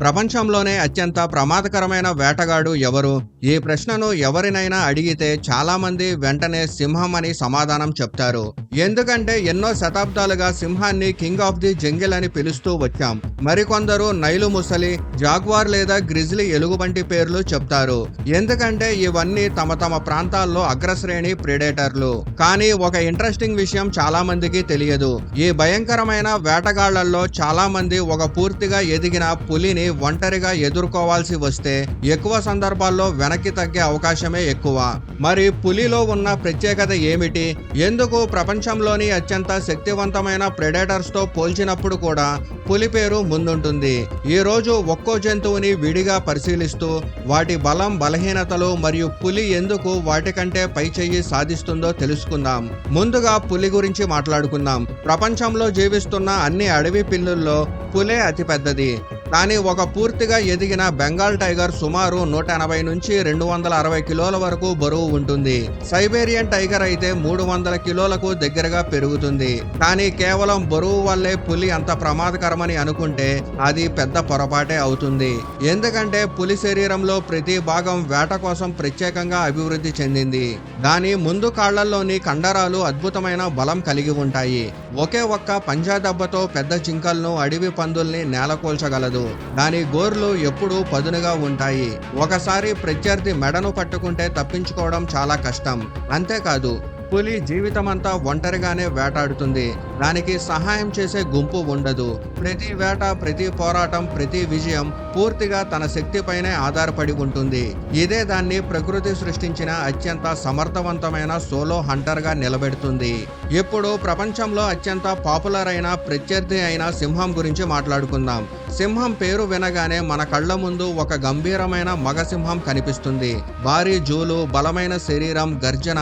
ప్రపంచంలోనే అత్యంత ప్రమాదకరమైన వేటగాడు ఎవరు? ఈ ప్రశ్నను ఎవరినైనా అడిగితే చాలామంది వెంటనే సింహం అని సమాధానం చెప్తారు. ఎందుకంటే ఎన్నో శతాబ్దాలుగా సింహాన్ని కింగ్ ఆఫ్ ది జంగిల్ అని పిలుస్తూ వచ్చాం. మరికొందరు నైలు ముసలి, జాగ్వార్ లేదా గ్రిజ్లీ ఎలుగు వంటి పేర్లు చెప్తారు. ఎందుకంటే ఇవన్నీ తమ తమ ప్రాంతాల్లో అగ్రశ్రేణి ప్రెడేటర్లు. కానీ ఒక ఇంట్రెస్టింగ్ విషయం చాలా మందికి తెలియదు. ఈ భయంకరమైన వేటగాళ్లలో చాలా మంది ఒక పూర్తిగా ఎదిగిన పులిని ఒంటరిగా ఎదుర్కోవాల్సి వస్తే ఎక్కువ సందర్భాల్లో వెనక్కి తగ్గే అవకాశమే ఎక్కువ. మరి పులిలో ఉన్న ప్రత్యేకత ఏమిటి? ఎందుకు ప్రపంచంలోని అత్యంత శక్తివంతమైన ప్రెడేటర్స్ తో పోల్చినప్పుడు కూడా పులి పేరు ముందుంటుంది? ఈ రోజు ఒక్కో జంతువుని విడిగా పరిశీలిస్తూ వాటి బలం, బలహీనతలు మరియు పులి ఎందుకు వాటికంటే పై చెయ్యి సాధిస్తుందో తెలుసుకుందాం. ముందుగా పులి గురించి మాట్లాడుకుందాం. ప్రపంచంలో జీవిస్తున్న అన్ని అడవి పిల్లుల్లో పులే అతిపెద్దది. కానీ ఒక పూర్తిగా ఎదిగిన బెంగాల్ టైగర్ సుమారు 180 నుంచి 260 కిలోల వరకు బరువు ఉంటుంది. సైబేరియన్ టైగర్ అయితే 300 కిలోలకు దగ్గరగా పెరుగుతుంది. కానీ కేవలం బరువు వల్లే పులి అంత ప్రమాదకరమని అనుకుంటే అది పెద్ద పొరపాటే అవుతుంది. ఎందుకంటే పులి శరీరంలో ప్రతి భాగం వేట కోసం ప్రత్యేకంగా అభివృద్ధి చెందింది. దాని ముందు కాళ్లలోని కండరాలు అద్భుతమైన బలం కలిగి ఉంటాయి. ఒకే ఒక్క పంజా దెబ్బతో పెద్ద జింకలను, అడవి పందుల్ని నేలకూల్చగలదు. దాని గోర్లు ఎప్పుడూ పదునుగా ఉంటాయి. ఒకసారి ప్రత్యర్థి మెడను పట్టుకుంటే తప్పించుకోవడం చాలా కష్టం. అంతేకాదు, పులి జీవితమంతా ఒంటరిగానే వేటాడుతుంది. దానికి సహాయం చేసే గుంపు ఉండదు. ప్రతి వేట, ప్రతి పోరాటం, ప్రతి విజయం పూర్తిగా తన శక్తిపైనే ఆధారపడి ఉంటుంది. ఇదే దాన్ని ప్రకృతి సృష్టించిన అత్యంత సమర్థవంతమైన సోలో హంటర్ గా నిలబెడుతుంది. ఇప్పుడు ప్రపంచంలో అత్యంత పాపులర్ అయిన ప్రత్యర్థి అయిన సింహం గురించి మాట్లాడుకుందాం. సింహం పేరు వినగానే మన కళ్ళ ముందు ఒక గంభీరమైన మగ సింహం కనిపిస్తుంది. భారీ జూలు, బలమైన శరీరం, గర్జన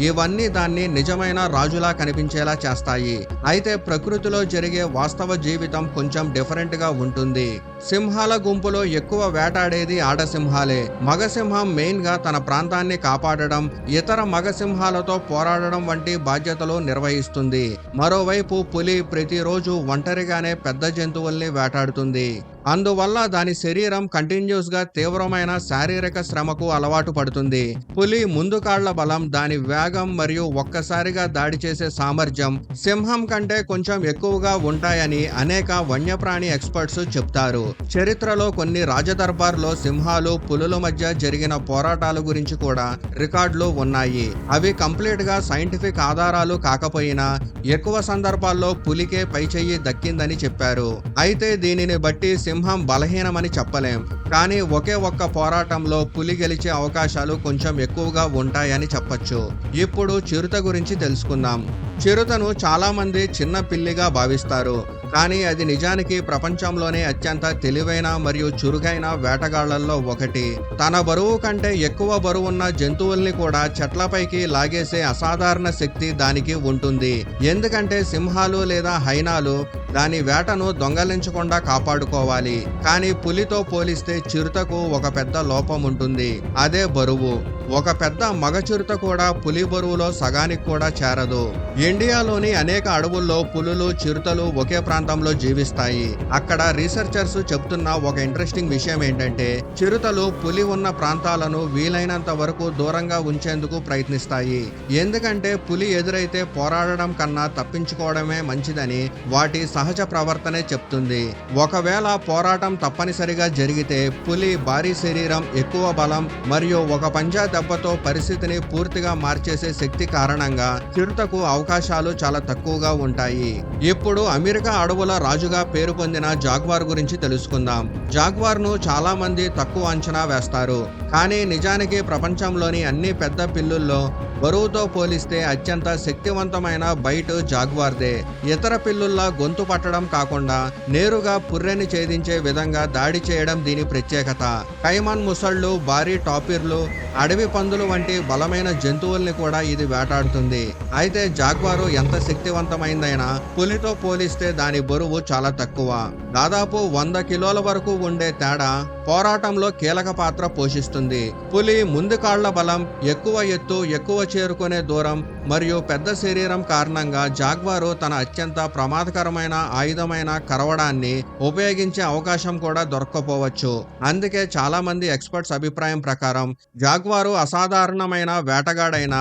ఇవన్నీ దాన్ని నిజమైన రాజులా కనిపించేలా చేస్తాయి. అయితే ప్రకృతిలో జరిగే వాస్తవ జీవితం కొంచెం డిఫరెంట్ గా ఉంటుంది. సింహాల గుంపులో ఎక్కువ వేటాడేది ఆడసింహాలే. మగసింహం మెయిన్ గా తన ప్రాంతాన్ని కాపాడడం, ఇతర మగసింహాలతో పోరాడడం వంటి బాధ్యతలు నిర్వహిస్తుంది. మరోవైపు పులి ప్రతిరోజు ఒంటరిగానే పెద్ద జంతువుల్ని వేటాడుతుంది. అందువల్ల దాని శరీరం కంటిన్యూస్ గా తీవ్రమైన శారీరక శ్రమకు అలవాటు పడుతుంది. పులి ముందు కాళ్ల బలం, దాని వేగం మరియు ఒక్కసారిగా దాడి చేసే సామర్థ్యం సింహం కంటే కొంచెం ఎక్కువగా ఉంటాయని అనేక వన్యప్రాణి ఎక్స్పర్ట్స్ చెప్తారు. చరిత్రలో కొన్ని రాజదర్బార్లో సింహాలు, పులుల మధ్య జరిగిన పోరాటాల గురించి కూడా రికార్డులు ఉన్నాయి. అవి కంప్లీట్ గా సైంటిఫిక్ ఆధారాలు కాకపోయినా ఎక్కువ సందర్భాల్లో పులికే పైచెయ్యి దక్కిందని చెప్పారు. అయితే దీనిని బట్టి సింహం బలహీనమని చెప్పలేం. కానీ ఒకే ఒక్క పోరాటంలో పులి గెలిచే అవకాశాలు కొంచెం ఎక్కువగా ఉంటాయని చెప్పొచ్చు. ఇప్పుడు చిరుత గురించి తెలుసుకుందాం. చిరుతను చాలా మంది చిన్న పిల్లిగా భావిస్తారు. కానీ అది నిజానికి ప్రపంచంలోనే అత్యంత తెలివైన మరియు చురుకైన వేటగాళ్లలో ఒకటి. తన బరువు కంటే ఎక్కువ బరువున్న జంతువుల్ని కూడా చెట్లపైకి లాగేసే అసాధారణ శక్తి దానికి ఉంటుంది. ఎందుకంటే సింహాలు లేదా హైనాలు దాని వేటను దొంగలించకుండా కాపాడుకోవాలి. కానీ పులితో పోలిస్తే చిరుతకు ఒక పెద్ద లోపం ఉంటుంది. అదే బరువు. ఒక పెద్ద మగ చిరుత కూడా పులి బరువులో సగానికి కూడా చేరదు. ఇండియాలోని అనేక అడవుల్లో పులులు, చిరుతలు ఒకే ప్రాంతంలో జీవిస్తాయి. అక్కడ రీసెర్చర్స్ చెప్తున్న ఒక ఇంట్రెస్టింగ్ విషయం ఏంటంటే, చిరుతలు పులి ఉన్న ప్రాంతాలను వీలైనంత వరకు దూరంగా ఉంచేందుకు ప్రయత్నిస్తాయి. ఎందుకంటే పులి ఎదురైతే పోరాడడం కన్నా తప్పించుకోవడమే మంచిదని వాటి సహజ ప్రవర్తనే చెప్తుంది. ఒకవేళ పోరాటం తప్పనిసరిగా జరిగితే పులి భారీ శరీరం, ఎక్కువ బలం మరియు ఒక పంజా దెబ్బతో పరిస్థితిని పూర్తిగా మార్చేసే శక్తి కారణంగా చిరుతకు అవకాశాలు చాలా తక్కువగా ఉంటాయి. ఇప్పుడు అమెరికా అడవుల రాజుగా పేరు పొందిన జాగ్వార్ గురించి తెలుసుకుందాం. జాగ్వార్ ను చాలా మంది తక్కువ అంచనా వేస్తారు. కానీ నిజానికి ప్రపంచంలోని అన్ని పెద్ద పిల్లుల్లో బరువుతో పోలిస్తే అత్యంత శక్తివంతమైన బైట్ జాగ్వార్దే. ఇతర పిల్లుల్లా గొంతు పట్టడం కాకుండా నేరుగా పుర్రెని ఛేదించే విధంగా దాడి చేయడం దీని ప్రత్యేకత. కైమన్ ముసళ్ళు, భారీ టాపిర్లు, అడవి పందులు వంటి బలమైన జంతువుల్ని కూడా ఇది వేటాడుతుంది. అయితే జాగ్వారు ఎంత శక్తివంతమైందైనా పులితో పోలిస్తే దాని బరువు చాలా తక్కువ. దాదాపు 100 కిలోల వరకు ఉండే తేడా పోరాటంలో కీలక పాత్ర పోషిస్తుంది. పులి ముందు కాళ్ల బలం, ఎక్కువ ఎత్తు, ఎక్కువ చేరుకునే దూరం, మరియు పెద్ద శరీరం కారణంగా జాగ్వారు తన అత్యంత ప్రమాదకరమైన ఆయుధమైన కరవడాన్ని ఉపయోగించే అవకాశం కూడా దొరక్కపోవచ్చు. అందుకే చాలా మంది ఎక్స్పర్ట్స్ అభిప్రాయం ప్రకారం జాగ్వారు అసాధారణమైన వేటగాడైన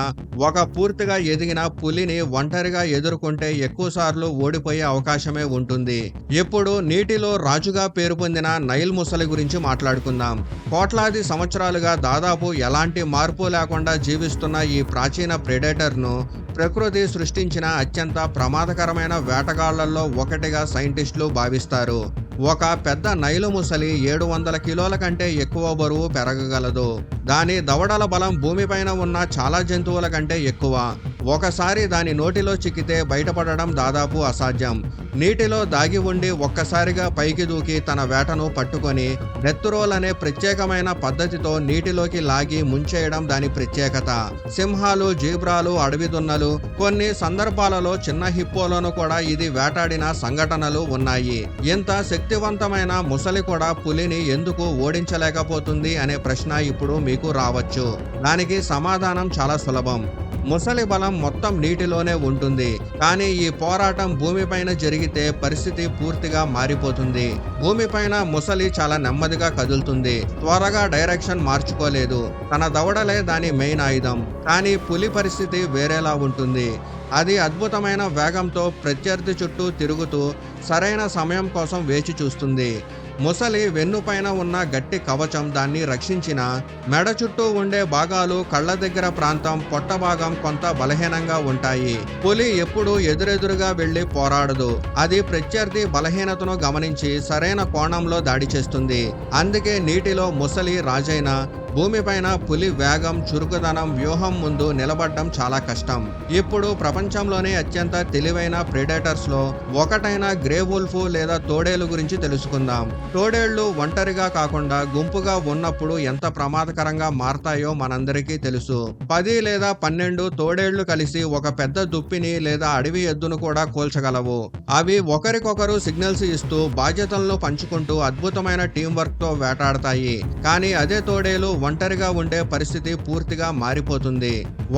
ఒక పూర్తిగా ఎదిగిన పులిని ఒంటరిగా ఎదుర్కొంటే ఎక్కువసార్లు ఓడిపోయే అవకాశమే ఉంటుంది. ఇప్పుడు నీటిలో రాజుగా పేరు పొందిన నైల్ ముసలి గురించి మాట్లాడుకుందాం. కోట్లాది సంవత్సరాలుగా దాదాపు ఎలాంటి మార్పు లేకుండా జీవిస్తున్న ఈ ప్రాచీన ప్రెడేటర్ను ప్రకృతి సృష్టించిన అత్యంత ప్రమాదకరమైన వేటగాళ్లలో ఒకటిగా సైంటిస్టులు భావిస్తారు. ఒక పెద్ద నైలు ముసలి 700 కిలోల కంటే ఎక్కువ బరువు పెరగగలదు. దాని దవడల బలం భూమిపైన ఉన్న చాలా జంతువుల కంటే ఎక్కువ. ఒకసారి దాని నోటిలో చిక్కితే బయటపడడం దాదాపు అసాధ్యం. నీటిలో దాగి ఉండి ఒక్కసారిగా పైకి దూకి తన వేటను పట్టుకొని నెత్తురోల్ అనే ప్రత్యేకమైన పద్ధతితో నీటిలోకి లాగి ముంచేయడం దాని ప్రత్యేకత. సింహాలు, జీబ్రాలు, అడవి దున్నలు, కొన్ని సందర్భాలలో చిన్న హిప్పోలను కూడా ఇది వేటాడిన సంఘటనలు ఉన్నాయి. ఇంత శక్తివంతమైన ముసలి కూడా పులిని ఎందుకు ఓడించలేకపోతుంది అనే ప్రశ్న ఇప్పుడు మీకు రావచ్చు. దానికి సమాధానం చాలా సులభం. ముసలి బలం మొత్తం నీటిలోనే ఉంటుంది. కానీ ఈ పోరాటం భూమిపైన జరిగితే పరిస్థితి పూర్తిగా మారిపోతుంది. భూమిపైన ముసలి చాలా నెమ్మదిగా కదులుతుంది. త్వరగా డైరెక్షన్ మార్చుకోలేదు. తన దవడలే దాని మెయిన్ ఆయుధం. కానీ పులి పరిస్థితి వేరేలా ఉంటుంది. అది అద్భుతమైన వేగంతో ప్రత్యర్థి చుట్టూ తిరుగుతూ సరైన సమయం కోసం వేచి చూస్తుంది. ముసలి వెన్నుపైన ఉన్న గట్టి కవచం దాన్ని రక్షించిన మెడ చుట్టూ ఉండే భాగాలు, కళ్ళ దగ్గర ప్రాంతం, పొట్ట భాగం కొంత బలహీనంగా ఉంటాయి. పులి ఎప్పుడూ ఎదురెదురుగా వెళ్లి పోరాడదు. అది ప్రత్యర్థి బలహీనతను గమనించి సరైన కోణంలో దాడి చేస్తుంది. అందుకే నీటిలో ముసలి రాజైన భూమిపైన పులి వేగం, చురుకుదనం, వ్యూహం ముందు నిలబడడం చాలా కష్టం. ఇప్పుడు ప్రపంచంలోనే అత్యంత తెలివైన ప్రెడేటర్స్ లో ఒకటైన గ్రే వుల్ఫ్ లేదా తోడేలు గురించి తెలుసుకుందాం. తోడేళ్లు ఒంటరిగా కాకుండా గుంపుగా ఉన్నప్పుడు ఎంత ప్రమాదకరంగా మారతాయో మనందరికీ తెలుసు. 10 లేదా 12 తోడేళ్లు కలిసి ఒక పెద్ద దుప్పిని లేదా అడవి ఎద్దును కూడా కూల్చగలవు. అవి ఒకరికొకరు సిగ్నల్స్ ఇస్తూ బాధ్యతలను పంచుకుంటూ అద్భుతమైన టీం వర్క్ తో వేటాడతాయి. కానీ అదే తోడేలు ఒంటరిగా ఉండే పరిస్థితి పూర్తిగా మారిపోతుంది.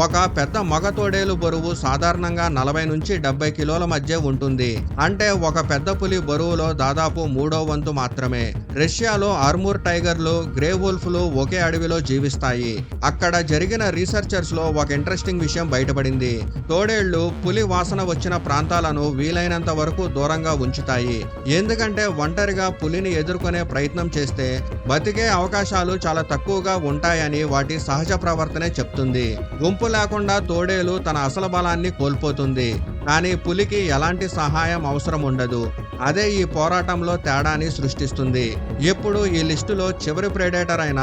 ఒక పెద్ద మగ తోడేలు బరువు సాధారణంగా 40 నుంచి 70 కిలోల మధ్య ఉంటుంది. అంటే ఒక పెద్ద పులి బరువులో దాదాపు 3వ వంతు మాత్రమే. రష్యాలో ఆర్మూర్ టైగర్లు, గ్రే వుల్ఫ్లు ఒకే అడవిలో జీవిస్తాయి. అక్కడ జరిగిన రీసెర్చర్స్ లో ఒక ఇంట్రెస్టింగ్ విషయం బయటపడింది. తోడేళ్లు పులి వాసన వచ్చిన ప్రాంతాలను వీలైనంత వరకు దూరంగా ఉంచుతాయి. ఎందుకంటే ఒంటరిగా పులిని ఎదుర్కొనే ప్రయత్నం చేస్తే బతికే అవకాశాలు చాలా తక్కువగా ఉంటాయని వాటి సహజ ప్రవర్తనే చెప్తుంది. గుంపు లేకుండా తోడేలు తన అసలు బలాన్ని కోల్పోతుంది. కానీ పులికి ఎలాంటి సహాయం అవసరం ఉండదు. అదే ఈ పోరాటంలో తేడాని సృష్టిస్తుంది. ఇప్పుడు ఈ లిస్టులో చివరి ప్రెడేటర్ అయిన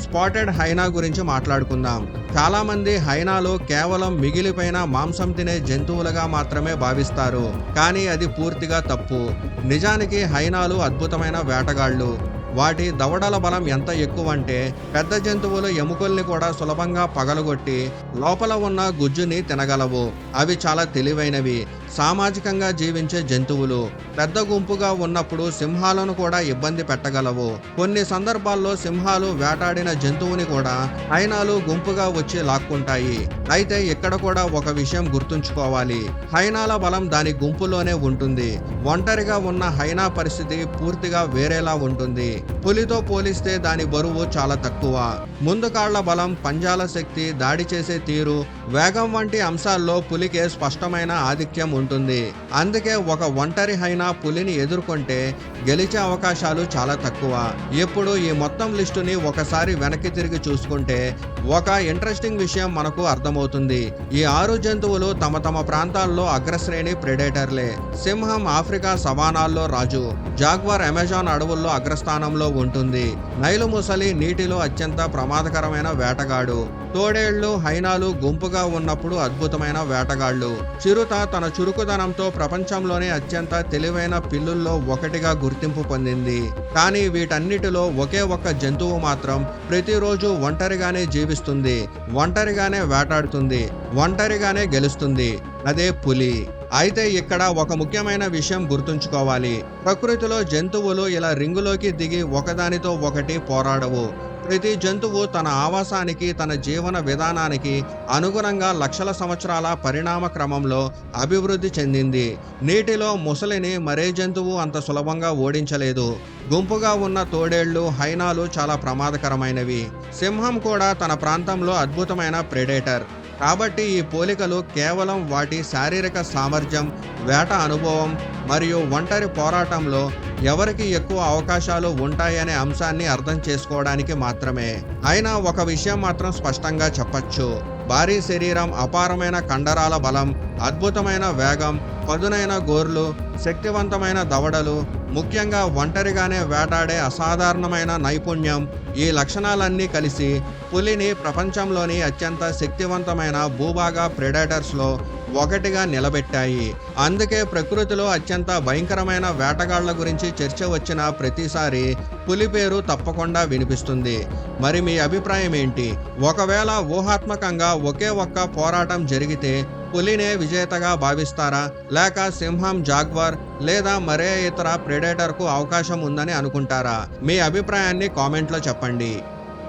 స్పాటెడ్ హైనా గురించి మాట్లాడుకుందాం. చాలా మంది హైనాలు కేవలం మిగిలిపోయిన మాంసం తినే జంతువులుగా మాత్రమే భావిస్తారు. కానీ అది పూర్తిగా తప్పు. నిజానికి హైనాలు అద్భుతమైన వేటగాళ్లు. వాటి దవడల బలం ఎంత ఎక్కువ అంటే పెద్ద జంతువులు ఎముకల్ని కూడా సులభంగా పగలగొట్టి లోపల ఉన్న గుజ్జుని తినగలవు. అవి చాలా తెలివైనవి. సామాజికంగా జీవించే జంతువులు. పెద్ద గుంపుగా ఉన్నప్పుడు సింహాలను కూడా ఇబ్బంది పెట్టగలవు. కొన్ని సందర్భాల్లో సింహాలు వేటాడిన జంతువుని కూడా హైనాలు గుంపుగా వచ్చి లాక్కుంటాయి. అయితే ఇక్కడ కూడా ఒక విషయం గుర్తుంచుకోవాలి. హైనాల బలం దాని గుంపులోనే ఉంటుంది. ఒంటరిగా ఉన్న హైనా పరిస్థితి పూర్తిగా వేరేలా ఉంటుంది. పులితో పోలిస్తే దాని బరువు చాలా తక్కువ. ముందు కాళ్ల బలం, పంజాల శక్తి, దాడి చేసే తీరు, వేగం వంటి అంశాల్లో పులికే స్పష్టమైన ఆధిక్యం ఉంటుంది. అందుకే ఒక ఒంటరి హైనా పులిని ఎదుర్కొంటే గెలిచే అవకాశాలు చాలా తక్కువ. ఇప్పుడు ఈ మొత్తం లిస్టుని ఒకసారి వెనక్కి తిరిగి చూసుకుంటే ఒక ఇంట్రెస్టింగ్ విషయం మనకు అర్థమవుతుంది. ఈ 6 జంతువులు తమ తమ ప్రాంతాల్లో అగ్రశ్రేణి ప్రెడేటర్లే. సింహం ఆఫ్రికా సవానాల్లో రాజు. జాగ్వార్ అమెజాన్ అడవుల్లో అగ్రస్థానంలో ఉంటుంది. నైలు ముసలి నీటిలో అత్యంత ప్రమాదకరమైన వేటగాడు. తోడేళ్లు, హైనాలు గుంపుగా ఉన్నప్పుడు అద్భుతమైన వేటగాళ్లు. చిరుత తన చురుకుదనంతో ప్రపంచంలోనే అత్యంత తెలివైన పిల్లుల్లో ఒకటిగా గుర్తింపు పొందింది. కానీ వీటన్నిటిలో ఒకే ఒక్క జంతువు మాత్రం ప్రతిరోజు ఒంటరిగానే జీవిస్తుంది, ఒంటరిగానే వేటాడుతుంది, ఒంటరిగానే గెలుస్తుంది. అదే పులి. అయితే ఇక్కడ ఒక ముఖ్యమైన విషయం గుర్తుంచుకోవాలి. ప్రకృతిలో జంతువులు ఇలా రింగులోకి దిగి ఒకదానితో ఒకటి పోరాడవు. ప్రతి జంతువు తన ఆవాసానికి, తన జీవన విధానానికి అనుగుణంగా లక్షల సంవత్సరాల పరిణామ క్రమంలో అభివృద్ధి చెందింది. నీటిలో ముసలిని మరే జంతువు అంత సులభంగా ఓడించలేదు. గుంపుగా ఉన్న తోడేళ్లు, హైనాలు చాలా ప్రమాదకరమైనవి. సింహం కూడా తన ప్రాంతంలో అద్భుతమైన ప్రెడేటర్. కాబట్టి ఈ పోలికలు కేవలం వాటి శారీరక సామర్థ్యం, వేట అనుభవం మరియు ఒంటరి పోరాటంలో ఎవరికి ఎక్కువ అవకాశాలు ఉంటాయనే అంశాన్ని అర్థం చేసుకోవడానికి మాత్రమే. అయినా ఒక విషయం మాత్రం స్పష్టంగా చెప్పచ్చు. భారీ శరీరం, అపారమైన కండరాల బలం, అద్భుతమైన వేగం, పదునైన గోర్లు, శక్తివంతమైన దవడలు, ముఖ్యంగా ఒంటరిగానే వేటాడే అసాధారణమైన నైపుణ్యం, ఈ లక్షణాలన్నీ కలిసి పులిని ప్రపంచంలోని అత్యంత శక్తివంతమైన భూభాగ ప్రెడేటర్స్లో ఒకటిగా నిలబెట్టాయి. అందుకే ప్రకృతిలో అత్యంత భయంకరమైన వేటగాళ్ల గురించి చర్చ వచ్చిన ప్రతిసారి పులి పేరు తప్పకుండా వినిపిస్తుంది. మరి మీ అభిప్రాయం ఏంటి? ఒకవేళ ఊహాత్మకంగా ఒకే ఒక్క పోరాటం జరిగితే పులినే విజేతగా భావిస్తారా? లేక సింహం, జాగ్వార్ లేదా మరే ఇతర ప్రెడేటర్కు అవకాశం ఉందని అనుకుంటారా? మీ అభిప్రాయాన్ని కామెంట్లో చెప్పండి.